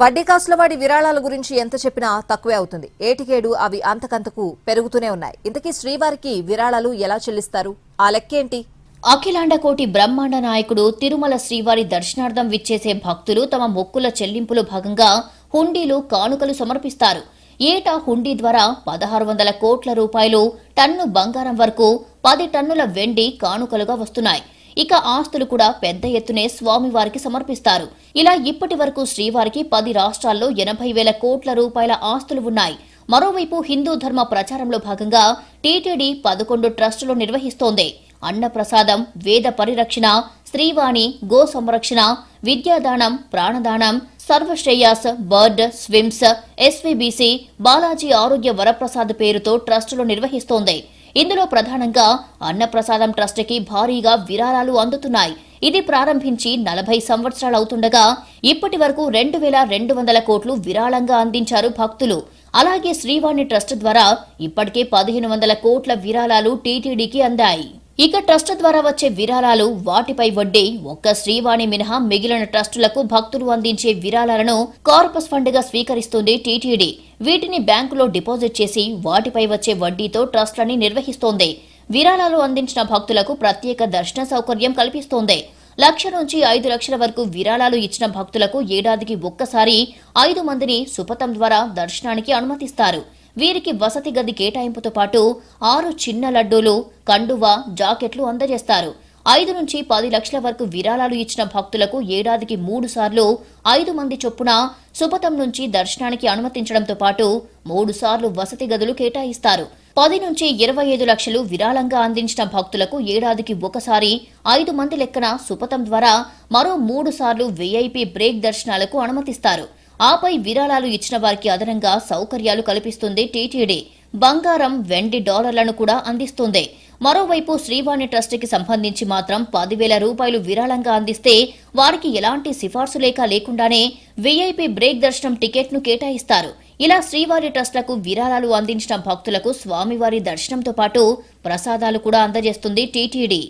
వడ్డీ కాసుల వాడి విరాళాల గురించి ఎంత చెప్పినా తక్కువే అవుతుంది. ఏటికేడు అవి అంతకంతకు పెరుగుతూనే ఉన్నాయి. ఇంతకీ శ్రీవారికి విరాళాలు ఎలా చెల్లిస్తారు? ఆ లెక్కేంటి? అఖిలాండ కోటి బ్రహ్మాండ నాయకుడు తిరుమల శ్రీవారి దర్శనార్థం విచ్చేసే భక్తులు తమ మొక్కుల చెల్లింపులో భాగంగా హుండీలు కానుకలు సమర్పిస్తారు. ఏటా హుండీ ద్వారా 1600 కోట్ల రూపాయలు, టన్ను బంగారం వరకు 10 టన్నుల వెండి కానుకలుగా వస్తున్నాయి. ఇక ఆస్తులు కూడా పెద్ద ఎత్తునే స్వామివారికి సమర్పిస్తారు. ఇలా ఇప్పటి వరకు శ్రీవారికి 10 రాష్ట్రాల్లో 80,000 కోట్ల రూపాయల ఆస్తులు ఉన్నాయి. మరోవైపు హిందూ ధర్మ ప్రచారంలో భాగంగా టీటీడీ 11 ట్రస్టులు నిర్వహిస్తోంది. అన్నప్రసాదం, వేద పరిరక్షణ, శ్రీవాణి, గో సంరక్షణ, విద్యాదానం, ప్రాణదానం, సర్వశ్రేయాస్, బర్డ్, స్విమ్స్, ఎస్వీబీసీ, బాలాజీ ఆరోగ్య వరప్రసాద్ పేరుతో ట్రస్టులు నిర్వహిస్తోంది. ఇందులో ప్రధానంగా అన్నప్రసాదం ట్రస్టుకి భారీగా విరాళాలు అందుతున్నాయి. ఇది ప్రారంభించి 40 సంవత్సరాలవుతుండగా ఇప్పటి వరకు 2,200 కోట్లు విరాళంగా అందించారు భక్తులు. అలాగే శ్రీవాణి ట్రస్ట్ ద్వారా ఇప్పటికే 1,500 కోట్ల విరాళాలు టీటీడీకి అందాయి. ఇక ట్రస్ట్ ద్వారా వచ్చే విరాళాలు, వాటిపై వడ్డీ, ఒక్క శ్రీవాణి మినహా మిగిలిన ట్రస్టులకు భక్తులు అందించే విరాళాలను కార్పస్ ఫండ్ గా స్వీకరిస్తుంది టీటీడీ. వీటిని బ్యాంకులో డిపాజిట్ చేసి వాటిపై వచ్చే వడ్డీతో ట్రస్టులని నిర్వహిస్తోంది. విరాళాలు అందించిన భక్తులకు ప్రత్యేక దర్శన సౌకర్యం కల్పిస్తోంది. 1,00,000 నుంచి 5 లక్షల వరకు విరాళాలు ఇచ్చిన భక్తులకు ఏడాదికి ఒక్కసారి 5 మందిని సుపథం ద్వారా దర్శనానికి అనుమతిస్తారు. వీరికి వసతి గది కేటాయింపుతో పాటు 6 చిన్న లడ్డూలు, కండువా, జాకెట్లు అందజేస్తారు. 5 నుంచి 10 లక్షల వరకు విరాళాలు ఇచ్చిన భక్తులకు ఏడాదికి 3 సార్లు 5 మంది చొప్పున సుపథం నుంచి దర్శనానికి అనుమతించడంతో పాటు 3 సార్లు వసతి గదులు కేటాయిస్తారు. 10 నుంచి 25 లక్షలు విరాళంగా అందించిన భక్తులకు ఏడాదికి ఒకసారి 5 మంది లెక్కన సుపథం ద్వారా మరో 3 సార్లు వీఐపీ బ్రేక్ దర్శనాలకు అనుమతిస్తారు. ఆపై విరాళాలు ఇచ్చిన వారికి అదనంగా సౌకర్యాలు కల్పిస్తుంది టీటీడీ. బంగారం, వెండి, డాలర్లను కూడా అందిస్తుంది. మరోవైపు శ్రీవాణి ట్రస్టుకి సంబంధించి మాత్రం 10,000 రూపాయలు విరాళంగా అందిస్తే వారికి ఎలాంటి సిఫార్సు లేకుండానే వీఐపీ బ్రేక్ దర్శనం టికెట్ను కేటాయిస్తారు. ఇలా శ్రీవారి ట్రస్టులకు విరాళాలు అందించిన భక్తులకు స్వామివారి దర్శనంతో పాటు ప్రసాదాలు కూడా అందజేస్తుంది టీటీడీ.